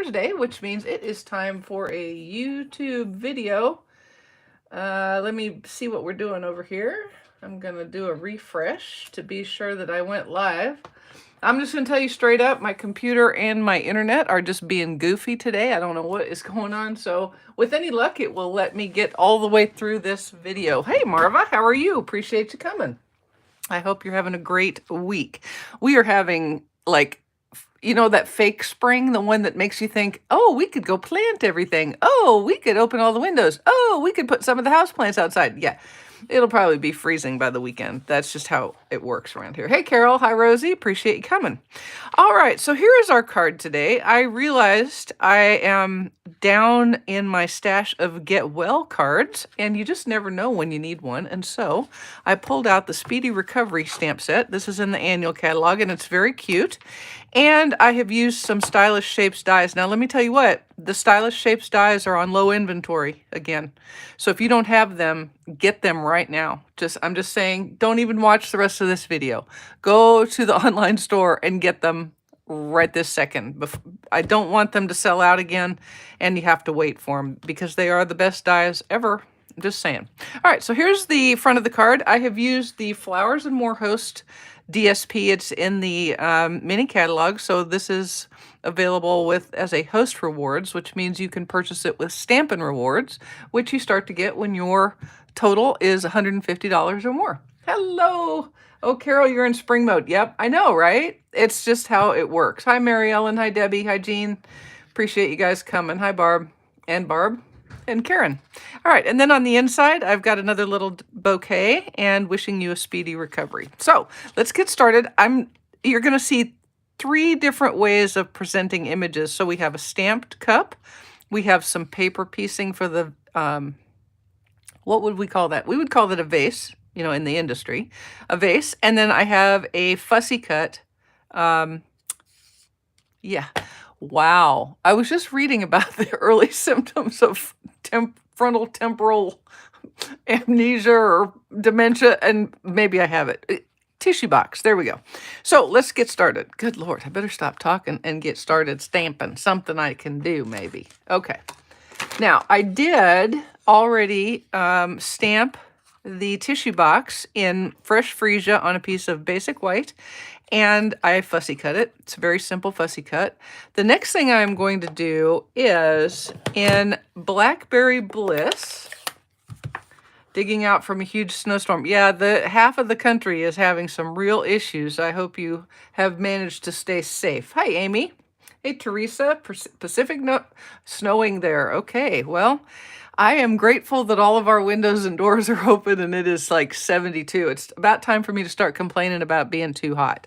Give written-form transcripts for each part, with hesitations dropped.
Thursday, which means it is time for a YouTube video. Let me see what we're doing over here. I'm gonna do a refresh to be sure that I went live. I'm just gonna tell you straight up, my computer and my internet are just being goofy today. I don't know what is going on, so with any luck, it will let me get all the way through this video. Hey Marva, how are you? Appreciate you coming. I hope you're having a great week. We are having, like, you know, that fake spring, the one that makes you think, oh, we could go plant everything. Oh, we could open all the windows. Oh, we could put some of the houseplants outside. Yeah, it'll probably be freezing by the weekend. That's just how it works around here. Hey, Carol. Hi, Rosie. Appreciate you coming. All right, so here is our card today. I realized I am down in my stash of Get Well cards, and you just never know when you need one. And so I pulled out the Speedy Recovery stamp set. This is in the annual catalog, and it's very cute. And I have used some Stylish Shapes dies. Now, let me tell you what, the Stylish Shapes dies are on low inventory again. So if you don't have them, get them right now. I'm just saying, don't even watch the rest of this video. Go to the online store and get them right this second. I don't want them to sell out again, and you have to wait for them because they are the best dies ever. I'm just saying. All right, so here's the front of the card. I have used the Flowers and More Host DSP. It's in the mini catalog, so this is available as a host rewards, which means you can purchase it with Stampin' rewards, which you start to get when your total is $150 or more. Hello. Oh, Carol, you're in spring mode. Yep, I know, right? It's just how it works. Hi, Mary Ellen. Hi, Debbie. Hi, Jean. Appreciate you guys coming. Hi, Barb. And Karen. All right, and then on the inside, I've got another little bouquet and wishing you a speedy recovery. So let's get started. You're going to see 3 different ways of presenting images. So we have a stamped cup. We have some paper piecing for the, what would we call that? We would call that a vase, you know, in the industry, a vase. And then I have a fussy cut. Yeah. Wow. I was just reading about the early symptoms of frontal temporal amnesia or dementia, and maybe I have it. Tissue box. There we go. So let's get started. Good Lord, I better stop talking and get started stamping. Something I can do, maybe. Okay. Now, I did already stamp the tissue box in fresh freesia on a piece of basic white, and I fussy cut it. It's a very simple fussy cut. The next thing I'm going to do is in Blackberry Bliss, digging out from a huge snowstorm. Yeah, the half of the country is having some real issues. I hope you have managed to stay safe. Hi, Amy. Hey, Teresa. Pacific snowing there. Okay, well, I am grateful that all of our windows and doors are open and it is like 72. It's about time for me to start complaining about being too hot.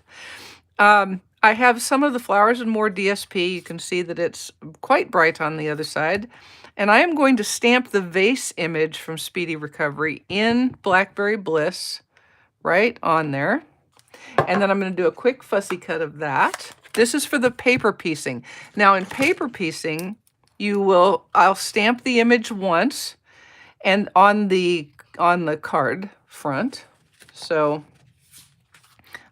I have some of the Flowers and More DSP. You can see that it's quite bright on the other side. And I am going to stamp the vase image from Speedy Recovery in Blackberry Bliss right on there. And then I'm going to do a quick fussy cut of that. This is for the paper piecing. Now in paper piecing, I'll stamp the image once and on the card front. So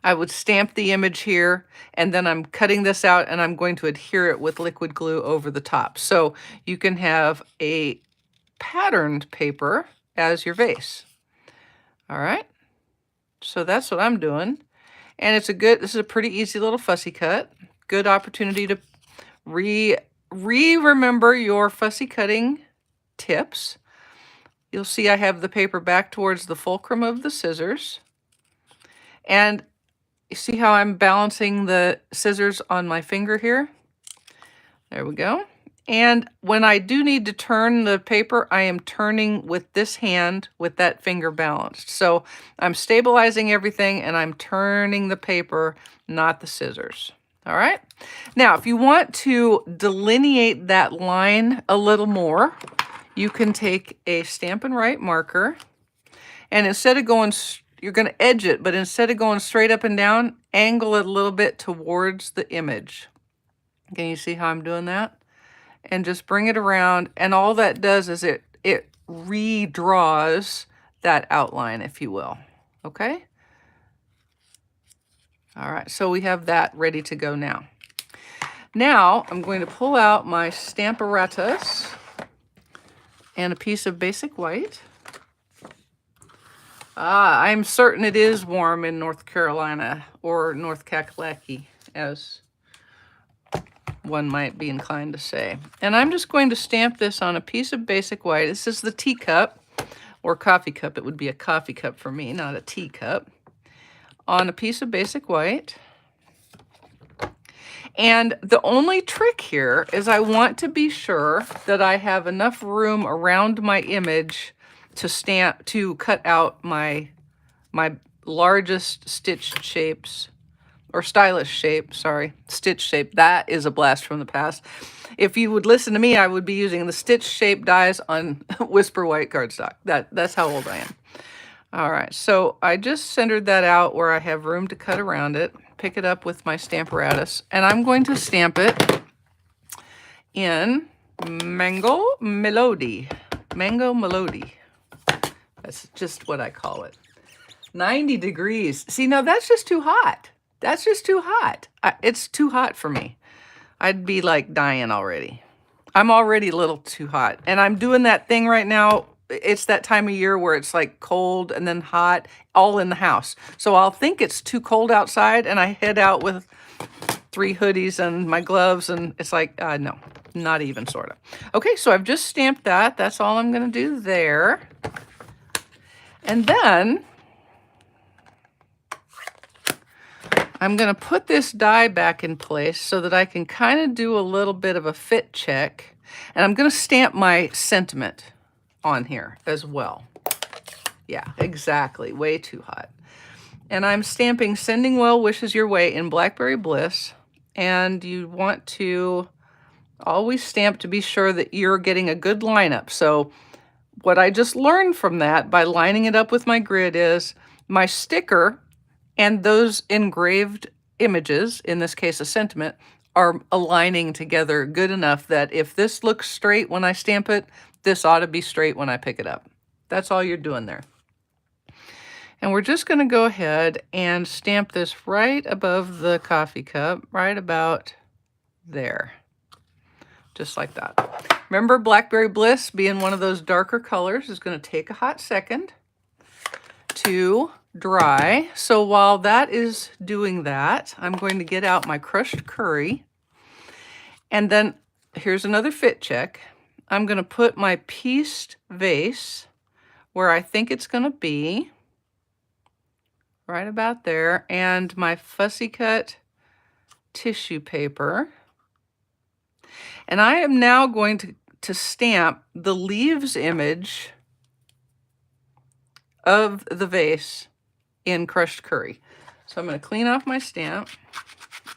I would stamp the image here, and then I'm cutting this out and I'm going to adhere it with liquid glue over the top. So you can have a patterned paper as your vase. All right. So that's what I'm doing. And this is a pretty easy little fussy cut. Good opportunity to remember your fussy cutting tips. You'll see I have the paper back towards the fulcrum of the scissors. And you see how I'm balancing the scissors on my finger here? There we go. And when I do need to turn the paper, I am turning with this hand with that finger balanced. So I'm stabilizing everything and I'm turning the paper, not the scissors. All right. Now, if you want to delineate that line a little more, you can take a Stampin' Right marker, and instead of going, you're going to edge it, but instead of going straight up and down, angle it a little bit towards the image. Can you see how I'm doing that? And just bring it around, and all that does is it redraws that outline, if you will. Okay? All right, so we have that ready to go now. Now I'm going to pull out my Stamparatus and a piece of basic white. I'm certain it is warm in North Carolina, or North Kakalaki, as one might be inclined to say. And I'm just going to stamp this on a piece of basic white. This is the teacup, or coffee cup. It would be a coffee cup for me, not a teacup. On a piece of basic white. And the only trick here is I want to be sure that I have enough room around my image to cut out my largest stitched shapes, or stylish shape, sorry, stitch shape. That is a blast from the past. If you would listen to me, I would be using the stitch shape dies on Whisper White cardstock. That's how old I am. All right, so I just centered that out where I have room to cut around it. Pick it up with my Stamparatus, and I'm going to stamp it in Mango Melody. Mango Melody. That's just what I call it. 90 degrees. See, now that's just too hot. That's just too hot. It's too hot for me. I'd be like dying already. I'm already a little too hot. And I'm doing that thing right now. It's that time of year where it's like cold and then hot, all in the house. So I'll think it's too cold outside and I head out with 3 hoodies and my gloves, and it's like, no, not even sort of. Okay, so I've just stamped that. That's all I'm going to do there. And then I'm going to put this die back in place so that I can kind of do a little bit of a fit check. And I'm going to stamp my sentiment on here as well. Yeah, exactly. Way too hot. And I'm stamping Sending Well Wishes Your Way in Blackberry Bliss. And you want to always stamp to be sure that you're getting a good lineup. So what I just learned from that by lining it up with my grid is my sticker and those engraved images, in this case a sentiment, are aligning together good enough that if this looks straight when I stamp it, this ought to be straight when I pick it up. That's all you're doing there. And we're just going to go ahead and stamp this right above the coffee cup, right about there. Just like that. Remember, Blackberry Bliss being one of those darker colors is going to take a hot second to dry. So while that is doing that, I'm going to get out my crushed curry. And then here's another fit check. I'm going to put my pieced vase where I think it's going to be, right about there, and my fussy cut tissue paper. And I am now going to stamp the leaves image of the vase in crushed curry. So I'm going to clean off my stamp.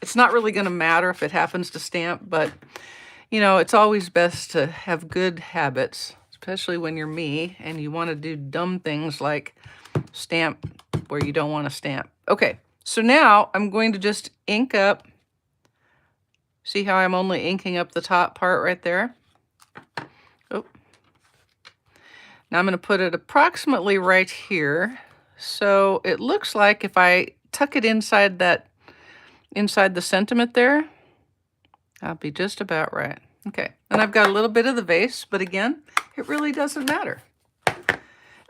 It's not really going to matter if it happens to stamp, but you know, it's always best to have good habits, especially when you're me and you want to do dumb things like stamp where you don't want to stamp. Okay, so now I'm going to just ink up. See how I'm only inking up the top part right there? Oh. Now I'm going to put it approximately right here. So it looks like if I tuck it inside the sentiment there, I'll be just about right. Okay, and I've got a little bit of the vase, but again, it really doesn't matter.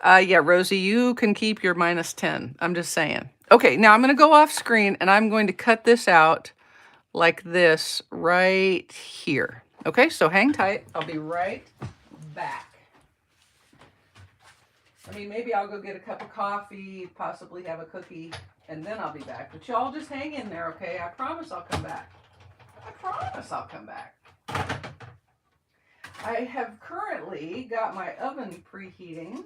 Yeah, Rosie, you can keep your -10. I'm just saying. Okay, now I'm going to go off screen and I'm going to cut this out like this right here. Okay, so hang tight. I'll be right back. I mean, maybe I'll go get a cup of coffee, possibly have a cookie, and then I'll be back. But y'all just hang in there, okay? I promise I'll come back. I promise I'll come back. I have currently got my oven preheating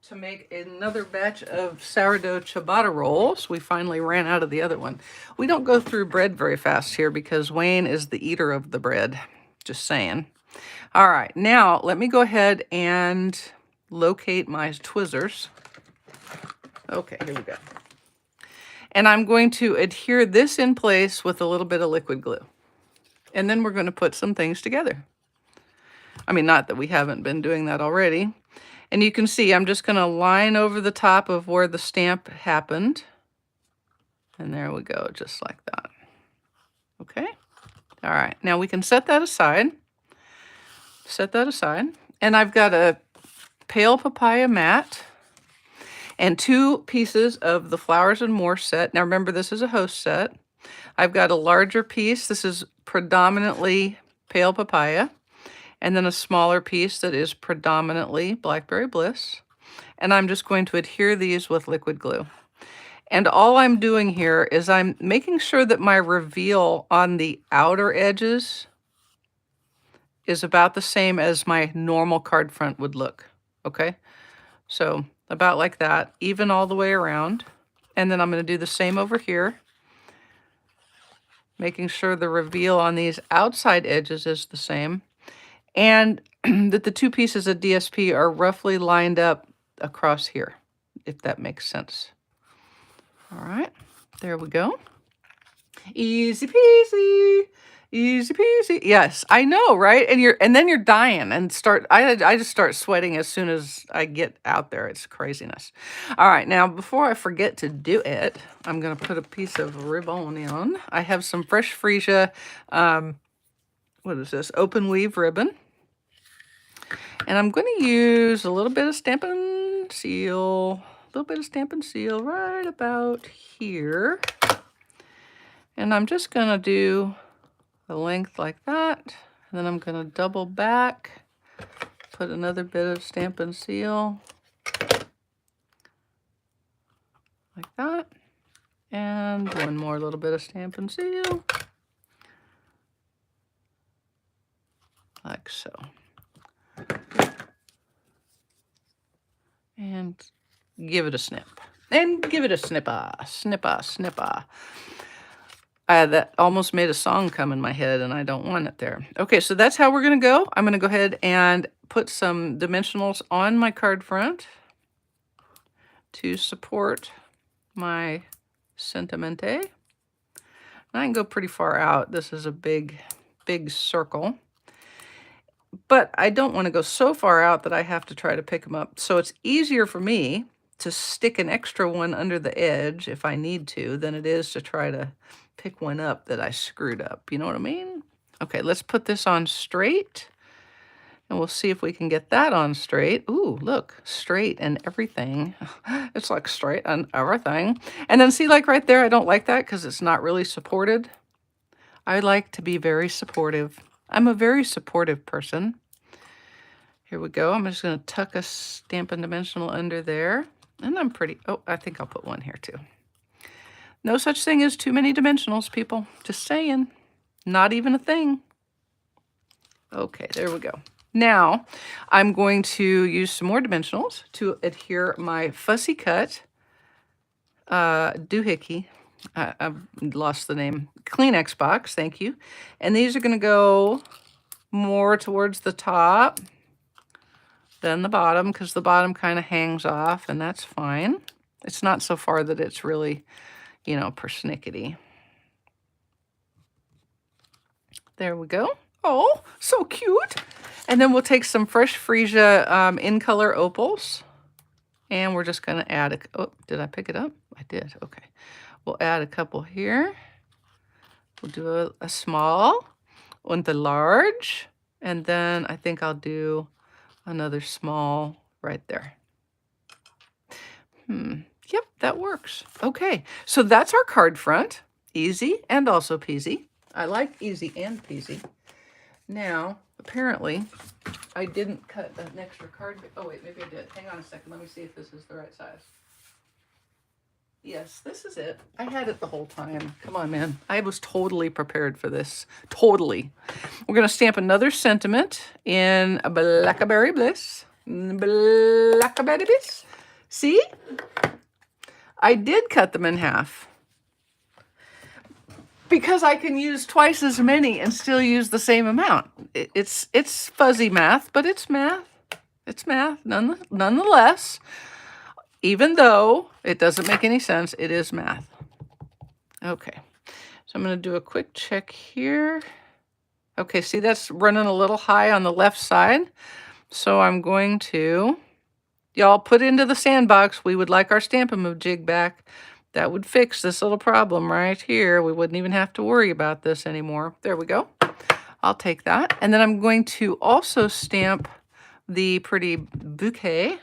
to make another batch of sourdough ciabatta rolls. We finally ran out of the other one. We don't go through bread very fast here because Wayne is the eater of the bread. Just saying. All right, now let me go ahead and locate my Twizzlers. Okay, here we go. And I'm going to adhere this in place with a little bit of liquid glue. And then we're going to put some things together. I mean, not that we haven't been doing that already. And you can see I'm just going to line over the top of where the stamp happened. And there we go, just like that. Okay. All right, now we can set that aside. Set that aside. And I've got a pale papaya mat and 2 pieces of the Flowers and More set. Now remember, this is a host set. I've got a larger piece. This is predominantly pale papaya. And then a smaller piece that is predominantly Blackberry Bliss. And I'm just going to adhere these with liquid glue. And all I'm doing here is I'm making sure that my reveal on the outer edges is about the same as my normal card front would look, okay? So about like that, even all the way around. And then I'm going to do the same over here, making sure the reveal on these outside edges is the same. And that the 2 pieces of DSP are roughly lined up across here, if that makes sense. All right, there we go. Easy peasy, easy peasy. Yes, I know, right? And then you're dying and I just start sweating as soon as I get out there. It's craziness. All right, now before I forget to do it, I'm gonna put a piece of ribbon in. I have some Fresh Freesia, what is this? Open weave ribbon. And I'm going to use a little bit of Stampin' Seal, right about here. And I'm just going to do the length like that. And then I'm going to double back, put another bit of Stampin' Seal like that. And one more little bit of Stampin' Seal, like so. And give it a snip. And give it a snipper, snipper, snipper. That almost made a song come in my head, and I don't want it there. Okay, so that's how we're going to go. I'm going to go ahead and put some dimensionals on my card front to support my sentimente. And I can go pretty far out. This is a big, big circle. But I don't want to go so far out that I have to try to pick them up. So it's easier for me to stick an extra one under the edge if I need to than it is to try to pick one up that I screwed up. You know what I mean? Okay, let's put this on straight. And we'll see if we can get that on straight. Ooh, look, straight and everything. It's like straight and everything. And then see, like right there, I don't like that because it's not really supported. I like to be very supportive. I'm a very supportive person. Here we go. I'm just going to tuck a Stampin' Dimensional under there. And I'm pretty, oh, I think I'll put one here too. No such thing as too many dimensionals, people. Just saying. Not even a thing. Okay, there we go. Now, I'm going to use some more dimensionals to adhere my fussy cut doohickey. I've lost the name. Kleenex box, thank you. And these are going to go more towards the top than the bottom because the bottom kind of hangs off, and that's fine. It's not so far that it's really, you know, persnickety. There we go. Oh, so cute. And then we'll take some Fresh Freesia in color opals, and we're just going to add a, oh, did I pick it up? I did, okay. We'll add a couple here. We'll do a small and the large, and then I think I'll do another small right there. Yep, that works. Okay, so that's our card front. Easy and also peasy. I like easy and peasy. Now, apparently, I didn't cut an extra card. Oh, wait, maybe I did. Hang on a second. Let me see if this is the right size. Yes, this is it. I had it the whole time. Come on, man. I was totally prepared for this. Totally. We're going to stamp another sentiment in a Blackberry Bliss. Blackberry Bliss. See? I did cut them in half. Because I can use twice as many and still use the same amount. It's fuzzy math, but it's math. It's math nonetheless. Even though it doesn't make any sense, it is math. Okay, so I'm going to do a quick check here. Okay, see that's running a little high on the left side. So I'm going to, y'all put into the sandbox, we would like our Stampin' Move jig back. That would fix this little problem right here. We wouldn't even have to worry about this anymore. There we go. I'll take that. And then I'm going to also stamp the pretty bouquet,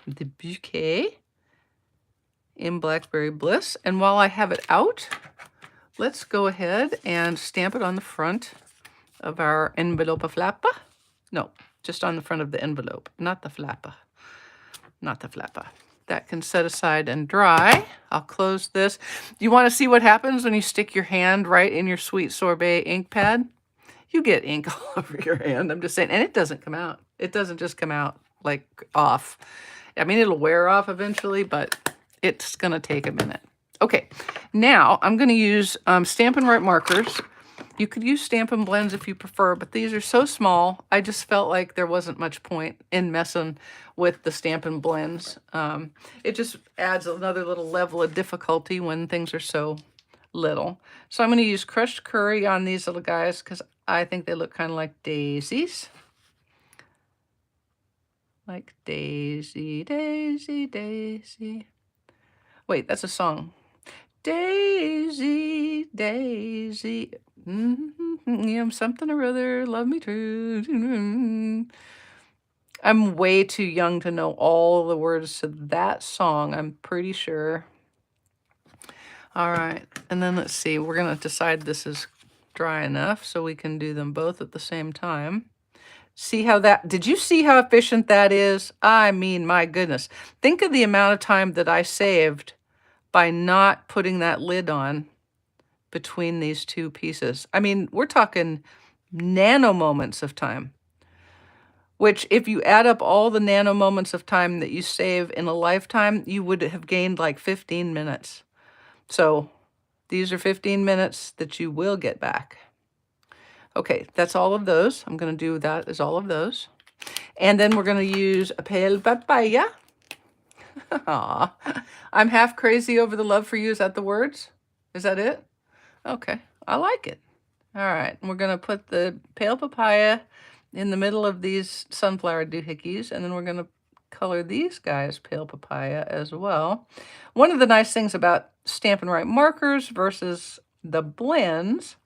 in Blackberry Bliss. And while I have it out, let's go ahead and stamp it on the front of our envelope flapper. No, just on the front of the envelope, not the flapper. Not the flapper. That can set aside and dry. I'll close this. You want to see what happens when you stick your hand right in your Sweet Sorbet ink pad? You get ink all over your hand. I'm just saying. And it doesn't come out. It doesn't just come out like off. I mean, it'll wear off eventually, but it's going to take a minute. Okay, now I'm going to use Stampin' Write markers. You could use Stampin' Blends if you prefer, but these are so small, I just felt like there wasn't much point in messing with the Stampin' Blends. It just adds another little level of difficulty when things are so little. So I'm going to use crushed curry on these little guys because I think they look kind of like daisies. Like daisy, daisy, daisy. Wait, that's a song. Daisy, daisy, yeah, something or other, love me true. I'm way too young to know all the words to that song, I'm pretty sure. All right, and then let's see, we're gonna decide this is dry enough so we can do them both at the same time. See how that, did you see how efficient that is? I mean, my goodness. Think of the amount of time that I saved by not putting that lid on between these two pieces. I mean, we're talking nano moments of time, which if you add up all the nano moments of time that you save in a lifetime, you would have gained like 15 minutes. So these are 15 minutes that you will get back. Okay, that's all of those. I'm going to do that as all of those. And then we're going to use a pale papaya. Aw, I'm half crazy over the love for you. Is that the words? Is that it? Okay, I like it. All right, we're going to put the pale papaya in the middle of these sunflower doohickeys, and then we're going to color these guys pale papaya as well. One of the nice things about Stampin' Write markers versus the blends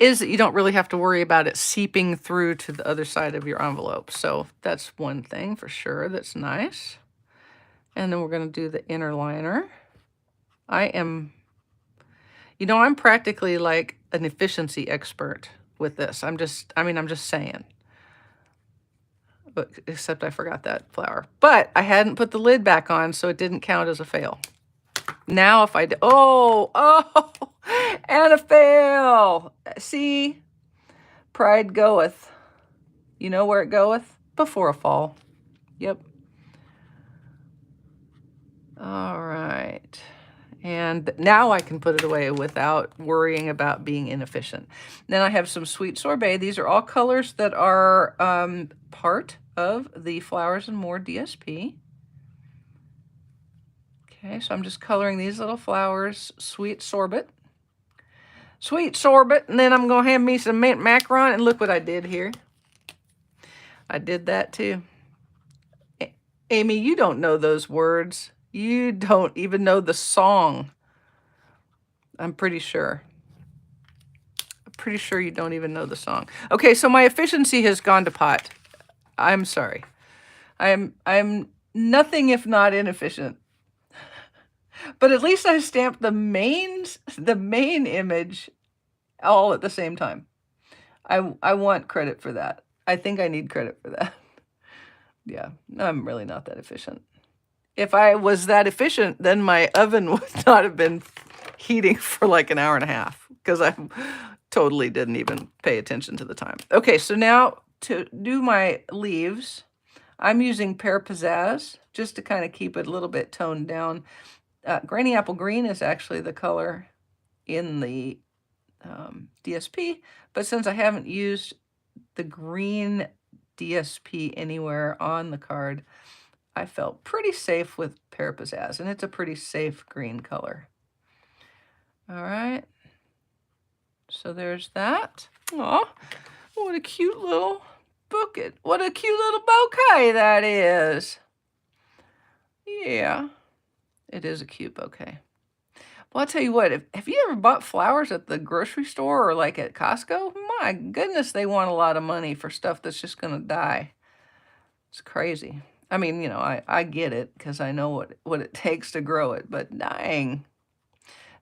is that you don't really have to worry about it seeping through to the other side of your envelope. So that's one thing for sure that's nice. And then we're going to do the inner liner. I'm practically like an efficiency expert with this. I'm just saying. But except I forgot that flower. But I hadn't put the lid back on, so it didn't count as a fail. Now if I do, oh, and a fail. See, pride goeth. You know where it goeth? Before a fall. Yep. All right. And now I can put it away without worrying about being inefficient. Then I have some Sweet Sorbet. These are all colors that are part of the Flowers and More DSP. Okay, so I'm just coloring these little flowers, Sweet Sorbet. Sweet Sorbet, and then I'm going to have me some mint macaron, and look what I did here. I did that too. Amy, you don't know those words. You don't even know the song. I'm pretty sure. I'm pretty sure you don't even know the song. Okay, so my efficiency has gone to pot. I'm sorry. I'm nothing if not inefficient. But at least I stamped the main image all at the same time. I want credit for that. I think I need credit for that. Yeah, I'm really not that efficient. If I was that efficient, then my oven would not have been heating for like an hour and a half because I totally didn't even pay attention to the time. Okay, so now to do my leaves, I'm using Pear Pizzazz just to kind of keep it a little bit toned down. Granny Apple Green is actually the color in the DSP, but since I haven't used the green DSP anywhere on the card, I felt pretty safe with Pear Pizzazz, and it's a pretty safe green color. All right, so there's that. Aw, what a cute little bouquet. What a cute little bouquet that is. Yeah, it is a cute bouquet. Well, I'll tell you what, have you ever bought flowers at the grocery store or like at Costco? My goodness, they want a lot of money for stuff that's just going to die. It's crazy. I mean, you know, I get it because I know what it takes to grow it, but dang.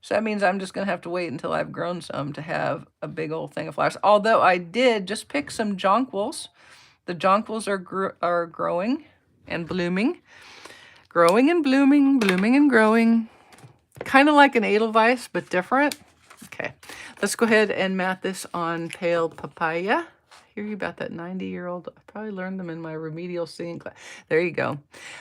So that means I'm just going to have to wait until I've grown some to have a big old thing of flowers. Although I did just pick some jonquils. The jonquils are growing and blooming. Growing and blooming, blooming and growing. Kind of like an Edelweiss, but different. Okay, let's go ahead and mat this on pale papaya. Hear you about that 90-year-old. I probably learned them in my remedial singing class. There you go.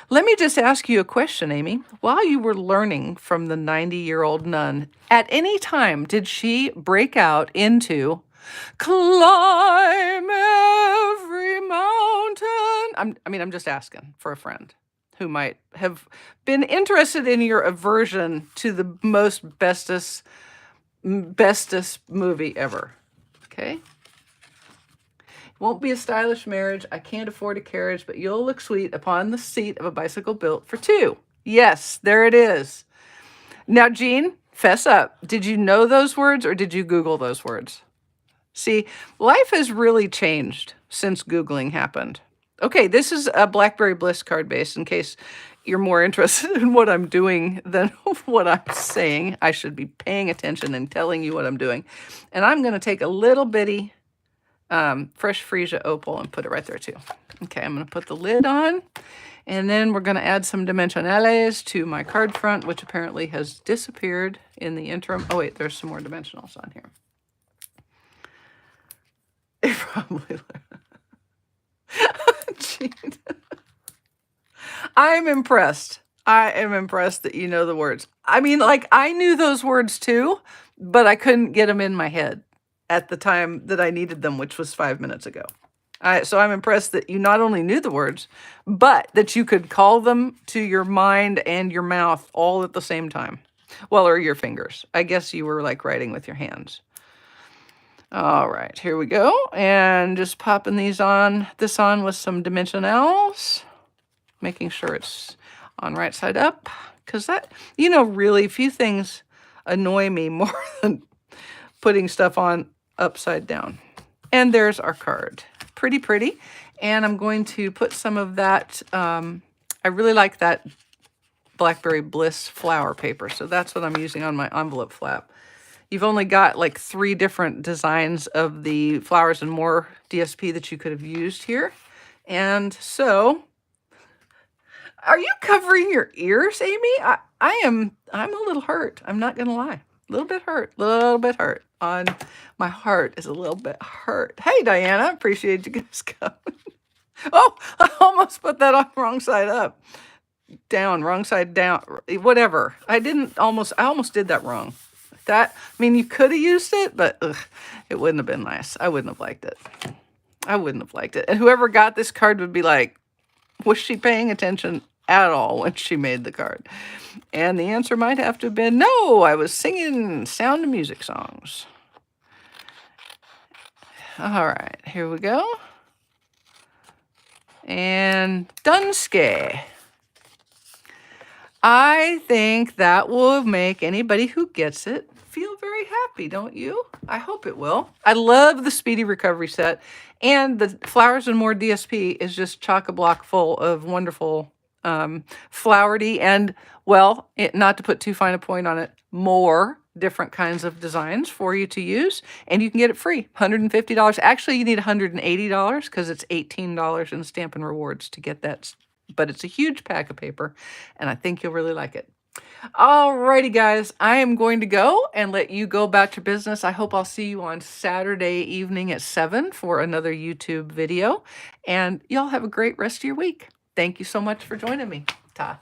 Let me just ask you a question, Amy. While you were learning from the 90-year-old nun, at any time did she break out into climb every mountain? I'm just asking for a friend who might have been interested in your aversion to the most bestest movie ever. Okay? Won't be a stylish marriage. I can't afford a carriage, but you'll look sweet upon the seat of a bicycle built for two. Yes, there it is. Now, Jean, fess up. Did you know those words or did you Google those words? See, life has really changed since Googling happened. Okay, this is a Blackberry Bliss card base in case you're more interested in what I'm doing than what I'm saying. I should be paying attention and telling you what I'm doing. And I'm going to take a little bitty fresh freesia opal and put it right there too. Okay, I'm going to put the lid on. And then we're going to add some dimensionales to my card front, which apparently has disappeared in the interim. Oh, wait, there's some more dimensionals on here. It probably... I'm impressed. I am impressed that you know the words. I mean, like, I knew those words too, but I couldn't get them in my head at the time that I needed them, which was 5 minutes ago. So I'm impressed that you not only knew the words, but that you could call them to your mind and your mouth all at the same time. Well, or your fingers. I guess you were like writing with your hands. All right, here we go. And just popping this on with some dimensionals, making sure it's on right side up. Because that, you know, really few things annoy me more than putting stuff on upside down. And there's our card. Pretty pretty. And I'm going to put some of that, I really like that Blackberry Bliss flower paper. So that's what I'm using on my envelope flap. You've only got like 3 different designs of the Flowers and More DSP that you could have used here. And so, are you covering your ears, Amy? I'm a little hurt. I'm not going to lie. A little bit hurt. On my heart is a little bit hurt. Hey, Diana, appreciate you guys coming. Oh, I almost put that on wrong side up. Down, wrong side down, whatever. I almost did that wrong. I mean, you could have used it, but it wouldn't have been nice. I wouldn't have liked it. And whoever got this card would be like, was she paying attention at all when she made the card? And the answer might have to have been, no, I was singing Sound of Music songs. All right, here we go. And Dunske. I think that will make anybody who gets it feel very happy, don't you? I hope it will. I love the Speedy Recovery set, and the Flowers and More DSP is just chock-a-block full of wonderful flowery and, well, not to put too fine a point on it, more different kinds of designs for you to use, and you can get it free, $150. Actually, you need $180 because it's $18 in Stampin' Rewards to get that, but it's a huge pack of paper, and I think you'll really like it. Alrighty, guys, I am going to go and let you go about your business. I hope I'll see you on Saturday evening at 7 for another YouTube video, and y'all have a great rest of your week. Thank you so much for joining me. Ta.